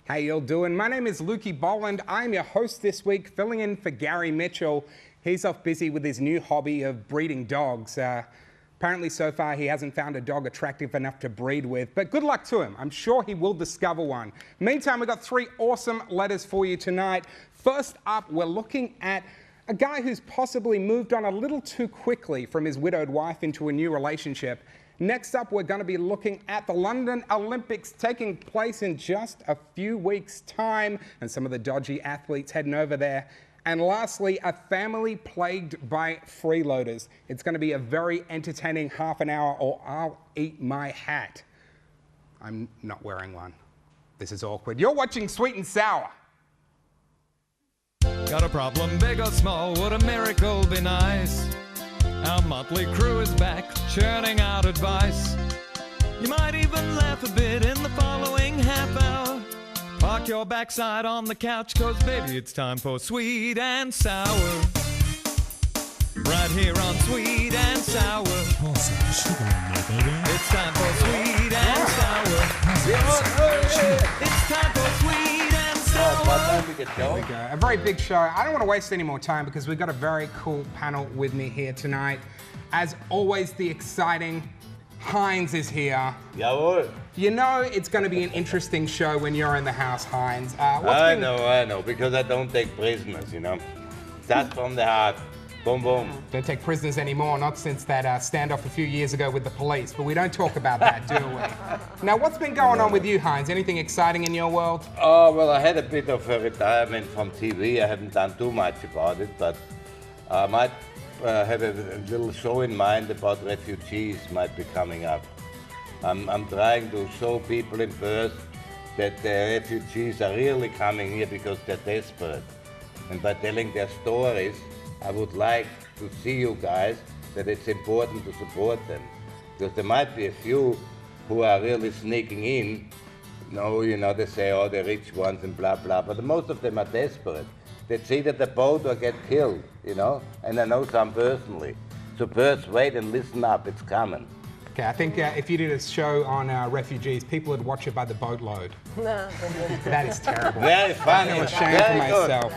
How y'all doing? My name is Lukey Bolland. I'm your host this week, filling in for Gary Mitchell. He's off busy with his new hobby of breeding dogs. Apparently so far he hasn't found a dog attractive enough to breed with, but good luck to him. I'm sure he will discover one. Meantime, we've got 3 awesome letters for you tonight. First up, we're looking at a guy who's possibly moved on a little too quickly from his widowed wife into a new relationship. Next up, we're going to be looking at the London Olympics taking place in just a few weeks' time and some of the dodgy athletes heading over there. And lastly, a family plagued by freeloaders. It's going to be a very entertaining half an hour or I'll eat my hat. I'm not wearing one. This is awkward. You're watching Sweet and Sour. Got a problem, big or small, would a miracle be nice? Our motley crew is back, churning out advice. You might even laugh a bit in the following half hour. Park your backside on the couch, cause baby it's time for Sweet and Sour. Right here on Sweet and Sour. Pour some sugar on me, baby. It's time for Sweet and Sour. It's time for Sweet and Sour. There we go. A very big show. I don't want to waste any more time because we've got a very cool panel with me here tonight. As always, the exciting Heinz is here. Jawohl. You know it's going to be an interesting show when you're in the house, Heinz. I know, because I don't take prisoners, you know. That's from the heart. Boom, boom. Don't take prisoners anymore, not since that standoff a few years ago with the police, but we don't talk about that, do we? Now, what's been going on with you, Heinz? Anything exciting in your world? Oh, well, I had a bit of a retirement from TV. I haven't done too much about it, but I might have a little show in mind about refugees might be coming up. I'm trying to show people in Perth that the refugees are really coming here because they're desperate. And by telling their stories, I would like to see you guys that it's important to support them. Because there might be a few who are really sneaking in. No, you know, they say, oh, the rich ones and blah, blah, but most of them are desperate. They see that the boat or get killed, you know, and I know some personally. So Perth, wait and listen up, it's coming. Okay, I think if you did a show on refugees, people would watch it by the boatload. No. That is terrible. Very funny. I feel ashamed for myself.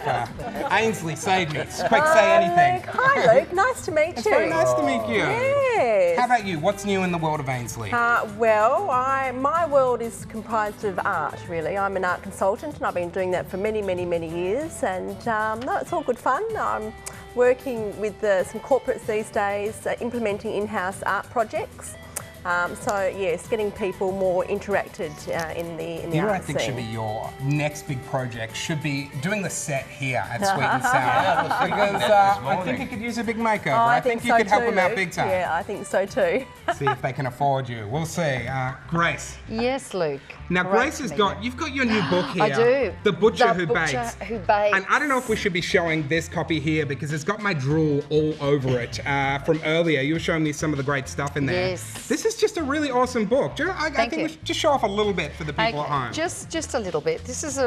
Ainslie, save me. Quick, say anything. Hi, Luke. Nice to meet It's you. very nice to meet you. Yes. How about you? What's new in the world of Ainslie? Well, my world is comprised of art, really. I'm an art consultant and I've been doing that for many, many, many years. And no, it's all good fun. I'm working with some corporates these days, implementing in-house art projects. So yes, getting people more interacted in the You know what I art think scene. should be your next big project? Should be doing the set here at Sweet and Sour. Because I think it could use a big makeover. I think you so could help too, them out Luke. big time. Yeah, I think so too. See if they can afford you. We'll see. Grace. Yes, Luke. Now, Great Grace to has meet got, you. you've got your new book here. I do. The Butcher The Who Butcher Bakes. Who Bakes. And I don't know if we should be showing this copy here because it's got my drool all over it from earlier. You were showing me some of the great stuff in there. Yes. This is just a really awesome book. I think you. we should just show off a little bit for the people at home. Just a little bit. This is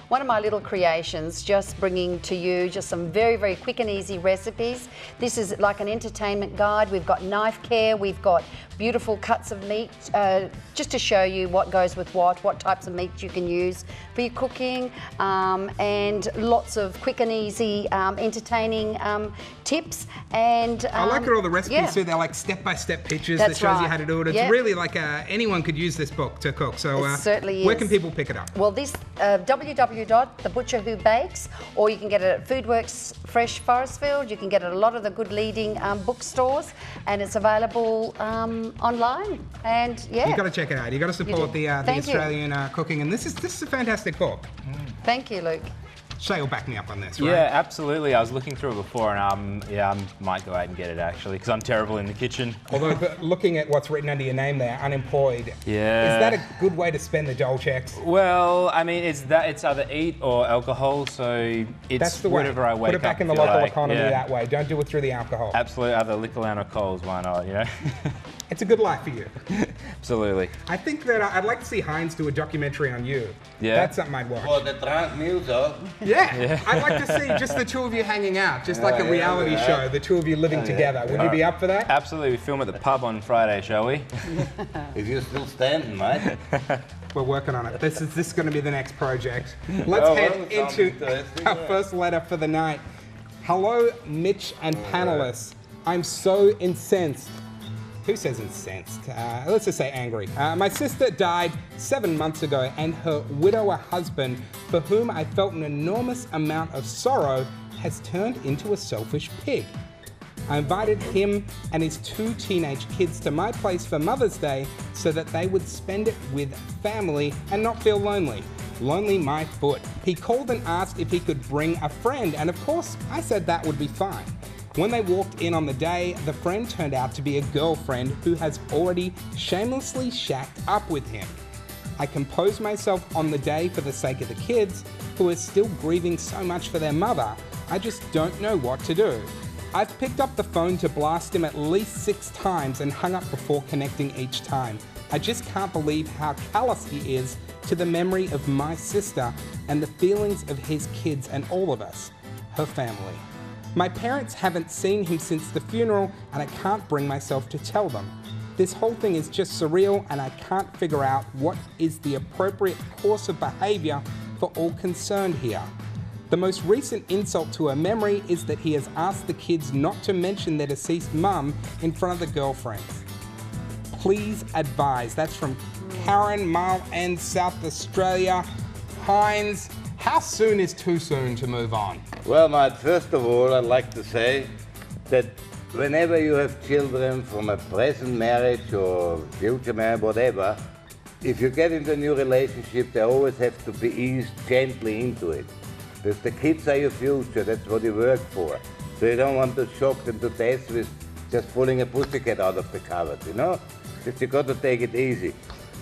one of my little creations, just bringing to you just some very, very quick and easy recipes. This is like an entertainment guide. We've got knife care, we've got beautiful cuts of meat, just to show you what goes with what types of meat you can use for your cooking, and lots of quick and easy, entertaining tips. And I like it, all the recipes yeah. too. They're like step-by-step pictures That's that shows you right. how to do it. It's Yeah. really like anyone could use this book to cook. So It certainly where is. can people pick it up? Well, this www.thebutcherwhobakes, or you can get it at Foodworks Fresh Forestfield. You can get it at a lot of the good leading bookstores, and it's available online. And yeah, You've got to check it out. You've got to support the Thank you. Australian cooking. And this is a fantastic book. Thank you, Luke. Shea will back me up on this, right? Yeah, absolutely. I was looking through it before, and I might go out and get it actually, because I'm terrible in the kitchen. Although looking at what's written under your name there, unemployed. Yeah. Is that a good way to spend the dole checks? Well, I mean, it's either eat or alcohol, so it's That's the way. whatever I wake Put it back up in the feel local like. economy Yeah. that way. Don't do it through the alcohol. Absolutely, either liquor or Coles, why not? You know. It's a good life for you. Absolutely. I think that I'd like to see Heinz do a documentary on you. Yeah. That's something I'd watch. For the trans news, Yeah. I'd like to see just the two of you hanging out, just like a reality show, the two of you living together. Would you be up for that? Absolutely. We film at the pub on Friday, shall we? if you're still standing, mate. We're working on it. This is going to be the next project. Let's head into our first letter for the night. Hello, Mitch and panelists. I'm so incensed. Who says incensed? Let's just say angry. My sister died 7 months ago, and her widower husband, for whom I felt an enormous amount of sorrow, has turned into a selfish pig. I invited him and his 2 teenage kids to my place for Mother's Day so that they would spend it with family and not feel lonely. Lonely my foot. He called and asked if he could bring a friend, and of course I said that would be fine. When they walked in on the day, the friend turned out to be a girlfriend who has already shamelessly shacked up with him. I composed myself on the day for the sake of the kids, who are still grieving so much for their mother. I just don't know what to do. I've picked up the phone to blast him at least 6 times and hung up before connecting each time. I just can't believe how callous he is to the memory of my sister and the feelings of his kids and all of us, her family. My parents haven't seen him since the funeral, and I can't bring myself to tell them. This whole thing is just surreal, and I can't figure out what is the appropriate course of behaviour for all concerned here. The most recent insult to her memory is that he has asked the kids not to mention their deceased mum in front of the girlfriends. Please advise. That's from Karen, Mile End, South Australia. Heinz, how soon is too soon to move on? Well, mate, first of all, I'd like to say that whenever you have children from a present marriage or future marriage, whatever, if you get into a new relationship, they always have to be eased gently into it. Because the kids are your future, that's what you work for. So you don't want to shock them to death with just pulling a pussycat out of the cupboard, you know? Just you got to take it easy.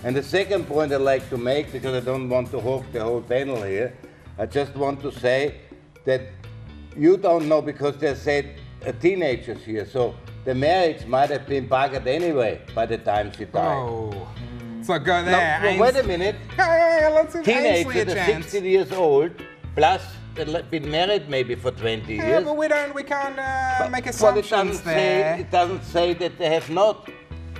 And the second point I'd like to make, because I don't want to hog the whole panel here, I just want to say that you don't know, because they said teenagers here, so the marriage might have been buggered anyway by the time she died. Oh. So go there. No, wait a minute. Let's give Ainslie a Teenager, chance. 60 years old, plus they've been married maybe for 20 years. Yeah, but we can't make Well, assumptions there. it doesn't say that they have not.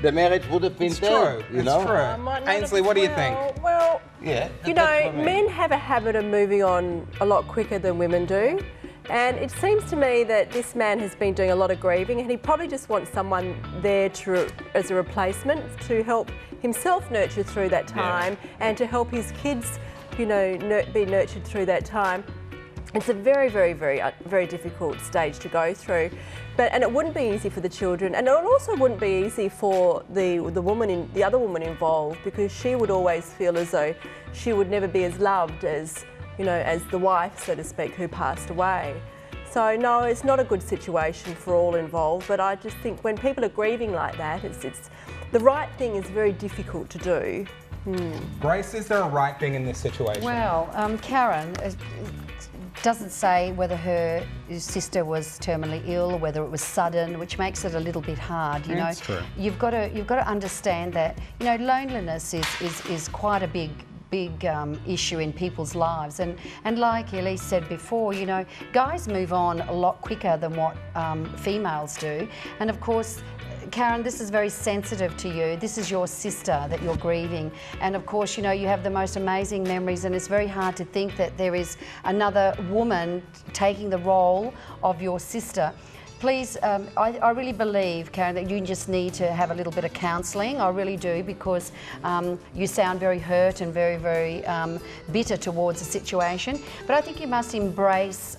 The marriage would have been It's there. true. You It's know? true. Ainsley, what do you think? Well, Yeah. you that's know, what I mean. men have a habit of moving on a lot quicker than women do. And it seems to me that this man has been doing a lot of grieving, and he probably just wants someone there as a replacement to help himself nurture through that time and to help his kids, you know, be nurtured through that time. It's a very, very, very difficult stage to go through, and it wouldn't be easy for the children, and it also wouldn't be easy for the other woman involved, because she would always feel as though she would never be as loved as, you know, as the wife, so to speak, who passed away. So no, it's not a good situation for all involved. But I just think when people are grieving like that, it's the right thing is very difficult to do. Grace, is there a right thing in this situation? Well, Karen doesn't say whether her sister was terminally ill, whether it was sudden, which makes it a little bit hard. You know, That's true. You've got to understand that, you know, loneliness is quite a big issue in people's lives, and like Elise said before, you know, guys move on a lot quicker than what females do, and of course, Karen, this is very sensitive to you. This is your sister that you're grieving, and of course, you know, you have the most amazing memories, and it's very hard to think that there is another woman taking the role of your sister. Please, I really believe, Karen, that you just need to have a little bit of counselling. I really do, because you sound very hurt and very, very bitter towards the situation. But I think you must embrace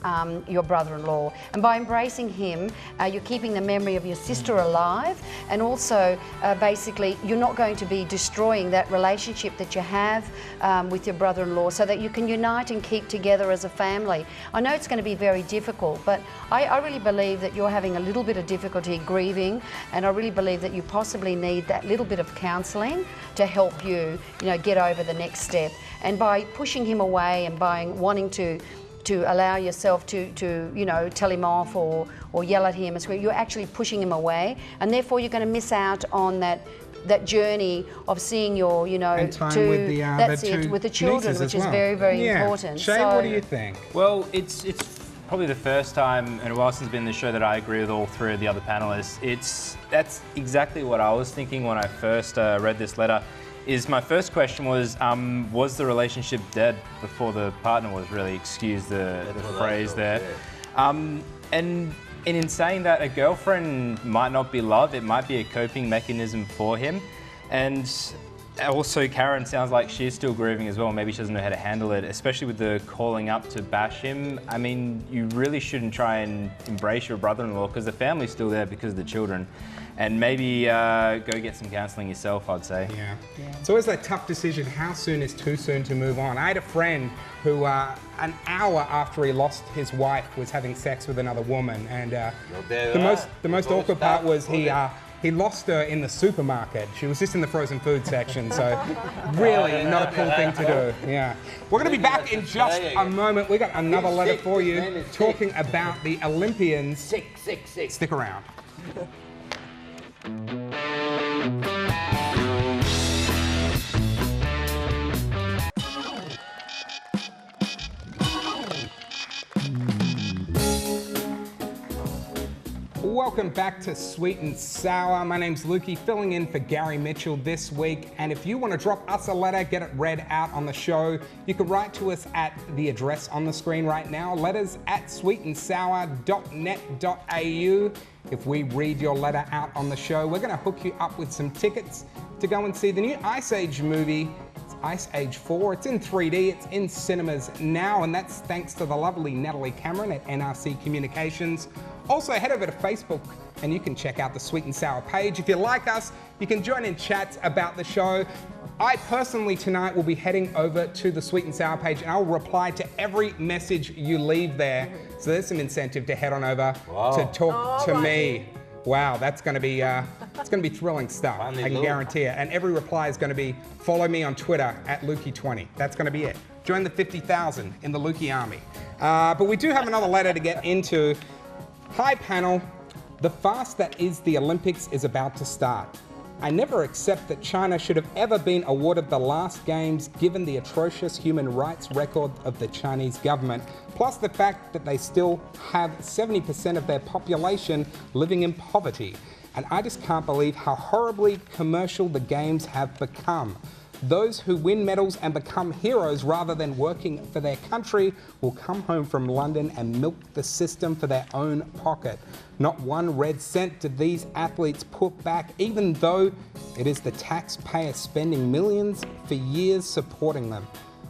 your brother-in-law. And by embracing him, you're keeping the memory of your sister alive. And also, basically, you're not going to be destroying that relationship that you have with your brother-in-law, so that you can unite and keep together as a family. I know it's going to be very difficult, but I really believe that you're having a little bit of difficulty grieving, and I really believe that you possibly need that little bit of counselling to help you, you know, get over the next step. And by pushing him away and by wanting to allow yourself to you know, tell him off or yell at him and scream. You're actually pushing him away, and therefore you're going to miss out on that journey of seeing your, you know, and time with the, with the children, which is very, very important. Shea, what do you think? Well, it's probably the first time in a while since I've been in the show that I agree with all three of the other panelists. That's exactly what I was thinking when I first read this letter. My first question was the relationship dead before the partner was, really, excuse the phrase there. And in saying that, a girlfriend might not be love, it might be a coping mechanism for him. And also Karen sounds like she's still grieving as well. Maybe she doesn't know how to handle it, especially with the calling up to bash him. I mean, you really shouldn't try and embrace your brother-in-law because the family's still there because of the children. And maybe go get some counselling yourself, I'd say. Yeah. It's always that tough decision, how soon is too soon to move on? I had a friend who an hour after he lost his wife was having sex with another woman, and the most awkward part was he lost her in the supermarket. She was just in the frozen food section, so really not a cool thing to do. Yeah. We're going to be back in just a moment. We got another letter for you talking about the Olympians. Stick around. Welcome back to Sweet and Sour. My name's Lukey, filling in for Gary Mitchell this week. And if you want to drop us a letter, get it read out on the show, you can write to us at the address on the screen right now, letters@sweetandsour.net.au. If we read your letter out on the show, we're going to hook you up with some tickets to go and see the new Ice Age movie. It's Ice Age 4. It's in 3D. It's in cinemas now, and that's thanks to the lovely Natalie Cameron at NRC Communications. Also, head over to Facebook and you can check out the Sweet and Sour page. If you like us, you can join in chats about the show. I personally tonight will be heading over to the Sweet and Sour page and I'll reply to every message you leave there. So there's some incentive to head on over to talk to me. Wow, that's going to be it's going to be thrilling stuff. I can guarantee it. And every reply is going to be follow me on Twitter @Lukey20. That's going to be it. Join the 50,000 in the Lukey army. But we do have another letter to get into. Hi panel, the fast that is the Olympics is about to start. I never accept that China should have ever been awarded the last games given the atrocious human rights record of the Chinese government, plus the fact that they still have 70% of their population living in poverty. And I just can't believe how horribly commercial the games have become. Those who win medals and become heroes rather than working for their country will come home from London and milk the system for their own pocket. Not one red cent did these athletes put back, even though it is the taxpayer spending millions for years supporting them.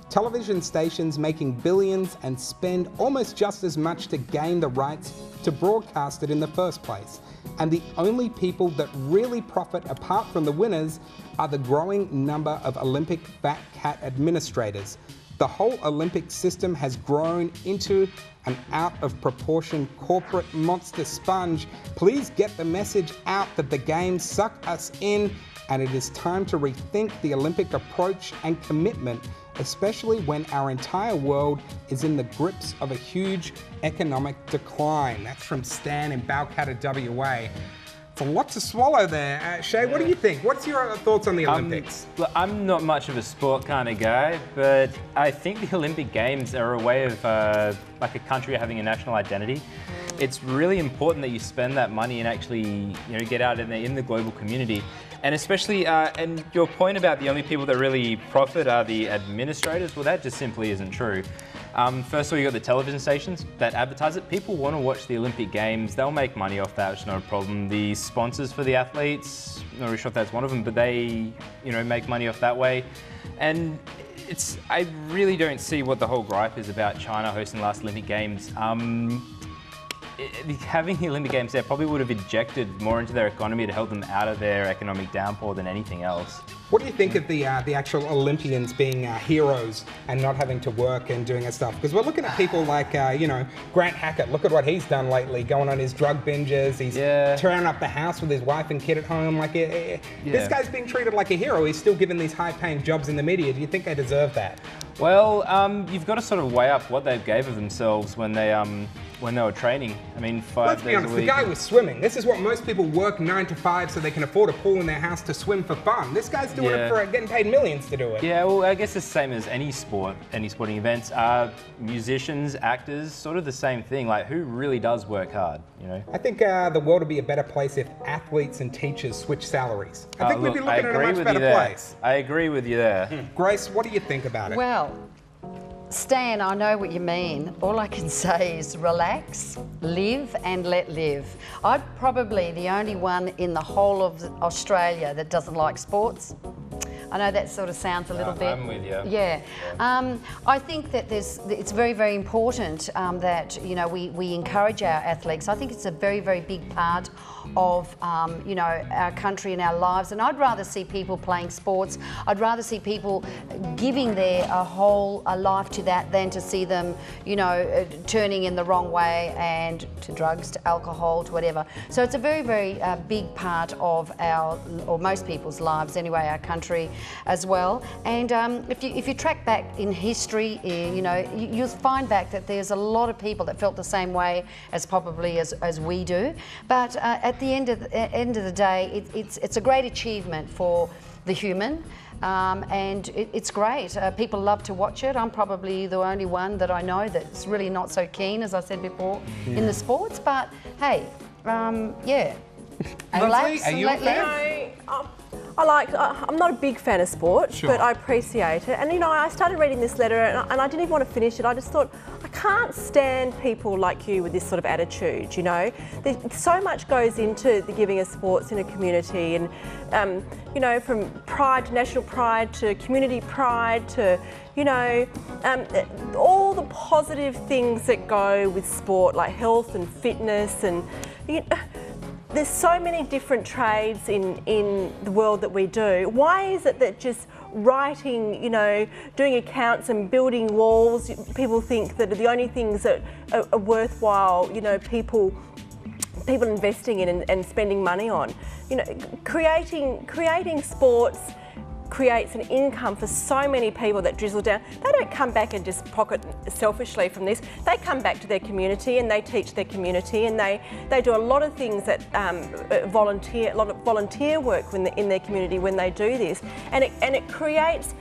Television stations making billions and spend almost just as much to gain the rights to broadcast it in the first place. And the only people that really profit apart from the winners are the growing number of Olympic fat cat administrators. The whole Olympic system has grown into an out of proportion corporate monster sponge. Please get the message out that the games suck us in, and it is time to rethink the Olympic approach and commitment, especially when our entire world is in the grips of a huge economic decline. That's from Stan in Balcatta, WA. It's a lot to swallow there. Shea, what do you think? What's your thoughts on the Olympics? Look, I'm not much of a sport kind of guy, but I think the Olympic Games are a way of like a country having a national identity. It's really important that you spend that money and actually, get out in the global community. And especially, and your point about the only people that really profit are the administrators, well, that just simply isn't true. First of all, you got the television stations that advertise it. People want to watch the Olympic Games. They'll make money off that, which is not a problem. The sponsors for the athletes, not really sure if that's one of them, but they, make money off that way. And I really don't see what the whole gripe is about China hosting the last Olympic Games. Having the Olympic Games there probably would have injected more into their economy to help them out of their economic downpour than anything else. What do you think of the actual Olympians being heroes and not having to work and doing that stuff? Because we're looking at people like, you know, Grant Hackett. Look at what he's done lately, going on his drug binges. He's tearing up the house with his wife and kid at home. Like, this guy's being treated like a hero. He's still given these high-paying jobs in the media. Do you think they deserve that? Well, you've got to sort of weigh up what they gave of themselves when they were training. I mean, 5 days a week. Let's be honest, the guy was swimming. This is what most people work 9 to 5 so they can afford a pool in their house to swim for fun. This guy's doing it for getting paid millions to do it. Yeah, well, I guess it's the same as any sport, any sporting events. Musicians, actors, sort of the same thing. Like, who really does work hard, you know? I think the world would be a better place if athletes and teachers switch salaries. I think we'd be looking at a much better place. I agree with you there. Grace, what do you think about it? Well, Stan, I know what you mean. All I can say is relax, live and let live. I'm probably the only one in the whole of Australia that doesn't like sports. I know that sort of sounds a little bit... I'm with you. Yeah. I think that it's very, very important that, you know, we encourage our athletes. I think it's a very, very big part of, you know, our country and our lives. And I'd rather see people playing sports. I'd rather see people giving their whole life to that than to see them, you know, turning in the wrong way and to drugs, to alcohol, to whatever. So it's a very, very big part of our, or most people's lives anyway, our country as well. And if you track back in history, you know, you'll find back that there's a lot of people that felt the same way as probably as we do. But at the end of the day, it's a great achievement for the human. And it's great. People love to watch it. I'm probably the only one that I know that's really not so keen, as I said before, in the sports. But hey, yeah. Ainslie, are you a fan? I'm not a big fan of sport, but I appreciate it. And you know, I started reading this letter and I didn't even want to finish it. I just thought, I can't stand people like you with this sort of attitude, you know. There's so much goes into the giving of sports in a community, and you know, from pride to national pride to community pride to, you know, all the positive things that go with sport, like health and fitness, and you know, there's so many different trades in the world that we do. Why is it that just writing, you know, doing accounts and building walls, people think that are the only things that are worthwhile, you know, people investing in and spending money on? You know, creating sports creates an income for so many people that drizzle down. They don't come back and just pocket selfishly from this. They come back to their community and they teach their community, and they do a lot of things that a lot of volunteer work in their community when they do this, and it creates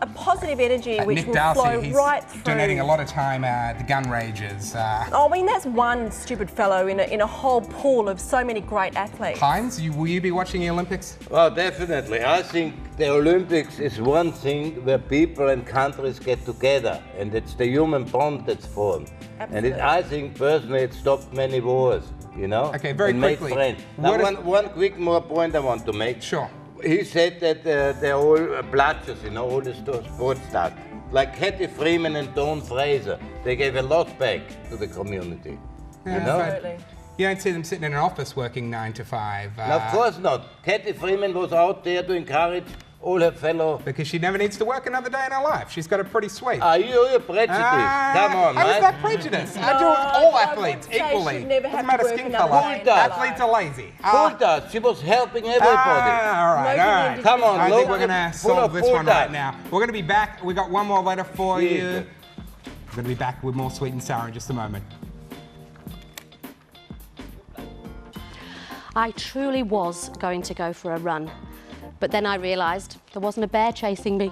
a positive energy which Nick will Darcy, flow he's right through. donating a lot of time the gun rages. I mean, that's one stupid fellow in a whole pool of so many great athletes. Heinz, will you be watching the Olympics? Well, definitely. I think the Olympics is one thing where people and countries get together, and it's the human bond that's formed. Absolutely. And I think personally it stopped many wars, you know? Okay, very and quickly. Made friends. Now, one quick more point I want to make. Sure. He said that they're all bludgers, you know, all the sports stars. Like Kathy Freeman and Dawn Fraser, they gave a lot back to the community. Yeah, you know? Absolutely. You don't see them sitting in an office working 9 to 5. No, of course not. Kathy Freeman was out there to encourage all her fellow... Because she never needs to work another day in her life. She's got it pretty sweet. You're prejudiced. Come on, How is mate. that prejudice? I do it all athletes I would say equally. she'd never have Doesn't matter to work skin another colour. day in her Athletes life. are lazy. Who does? She was helping everybody. All right, No all right. good Come on, I think look, we're going to full solve of this one full right time. now. We're going to be back. We got one more letter for you. Yeah. We're going to be back with more Sweet and Sour in just a moment. I truly was going to go for a run, but then I realised there wasn't a bear chasing me.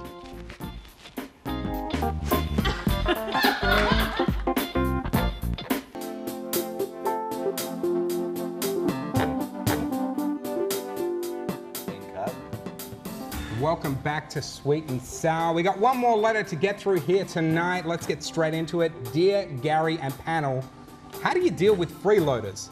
Welcome back to Sweet and Sour. We got one more letter to get through here tonight. Let's get straight into it. Dear Gary and panel, how do you deal with freeloaders?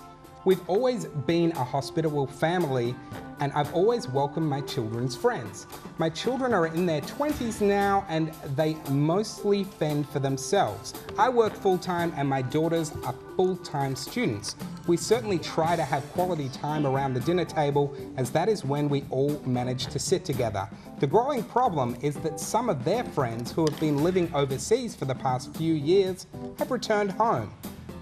We've always been a hospitable family, and I've always welcomed my children's friends. My children are in their 20s now, and they mostly fend for themselves. I work full-time, and my daughters are full-time students. We certainly try to have quality time around the dinner table, as that is when we all manage to sit together. The growing problem is that some of their friends who have been living overseas for the past few years have returned home.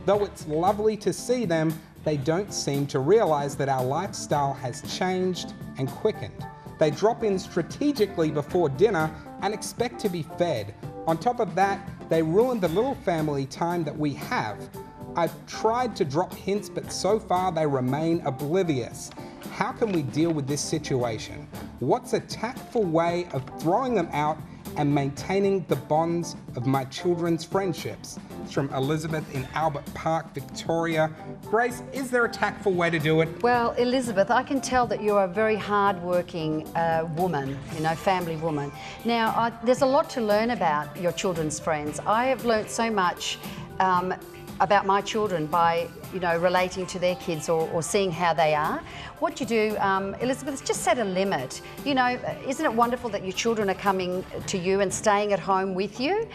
Though it's lovely to see them, they don't seem to realize that our lifestyle has changed and quickened. They drop in strategically before dinner and expect to be fed. On top of that, they ruin the little family time that we have. I've tried to drop hints, but so far they remain oblivious. How can we deal with this situation? What's a tactful way of throwing them out and maintaining the bonds of my children's friendships? It's from Elizabeth in Albert Park, Victoria. Grace, is there a tactful way to do it? Well, Elizabeth, I can tell that you're a very hard-working woman, family woman. Now, there's a lot to learn about your children's friends. I have learnt so much about my children by, relating to their kids or seeing how they are. What you do, Elizabeth, is just set a limit. Isn't it wonderful that your children are coming to you and staying at home with you?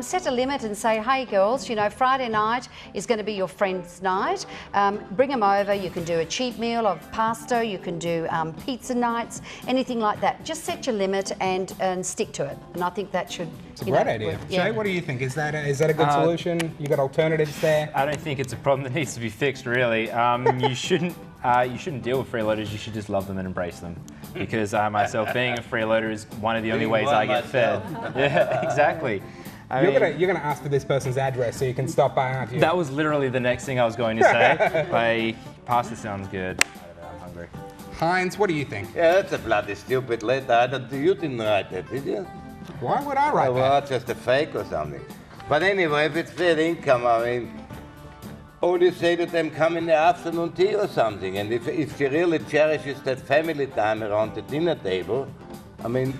Set a limit and say, hey girls, Friday night is going to be your friend's night. Bring them over. You can do a cheap meal of pasta. You can do pizza nights, anything like that. Just set your limit and stick to it. And I think that should. It's a great idea. Shea, what do you think? Is that a good solution? You got alternatives there? I don't think it's a problem that needs to be fixed, really. You shouldn't deal with freeloaders. You should just love them and embrace them. Because myself, being a freeloader is one of the only ways I get fed. Yeah, exactly. You're gonna ask for this person's address so you can stop by, aren't you? That was literally the next thing I was going to say. Pasta sounds good. I don't know, I'm hungry. Heinz, what do you think? Yeah, that's a bloody stupid letter. You didn't write that, did you? Why would I write that? Well, just a fake or something. But anyway, if it's fair income, only say to them, come in the afternoon tea or something. And if she really cherishes that family time around the dinner table,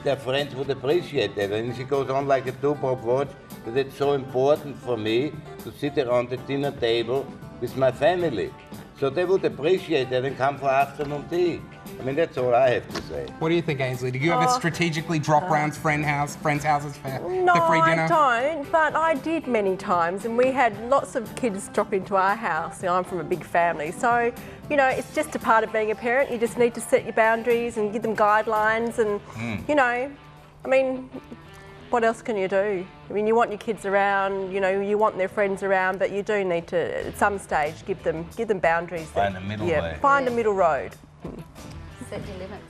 their friends would appreciate that. And she goes on like a two-pop watch, that it's so important for me to sit around the dinner table with my family. So they would appreciate that and come for afternoon tea. That's all I have to say. What do you think, Ainslie? Do you ever strategically drop round friends' houses for the free dinner? No, I don't, but I did many times, and we had lots of kids drop into our house. I'm from a big family, so it's just a part of being a parent. You just need to set your boundaries and give them guidelines, and what else can you do? You want your kids around, you want their friends around, but you do need to, at some stage, give them boundaries. Find a middle way. Find a middle road. Set your limits.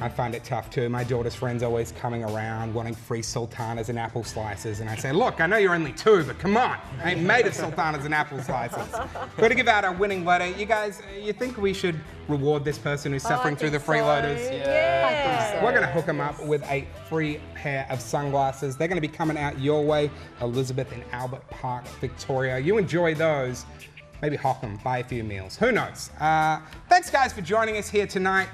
I find it tough too. My daughter's friends always coming around wanting free sultanas and apple slices, and I say, look, I know you're only 2, but come on, I ain't made of sultanas and apple slices. Got to give out our winning letter. You guys, you think we should reward this person who's suffering through the freeloaders? Yeah. We're going to hook them up with a free pair of sunglasses. They're going to be coming out your way. Elizabeth in Albert Park, Victoria. You enjoy those. Maybe hock them, buy a few meals. Who knows? Thanks, guys, for joining us here tonight.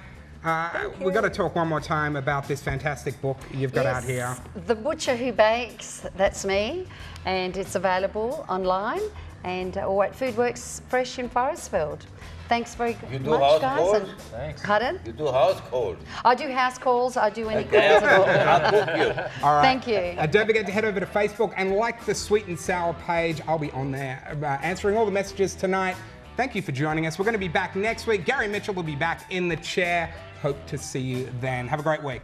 We've got to talk one more time about this fantastic book you've got out here. The Butcher Who Bakes, that's me, and it's available online or at Foodworks Fresh in Forestfield. Thanks very much, guys. Calls? Thanks. Pardon? You do house calls? I do house calls. I do any calls at all. I'll book you. All right. Thank you. Don't forget to head over to Facebook and like the Sweet and Sour page. I'll be on there answering all the messages tonight. Thank you for joining us. We're going to be back next week. Gary Mitchell will be back in the chair. Hope to see you then. Have a great week.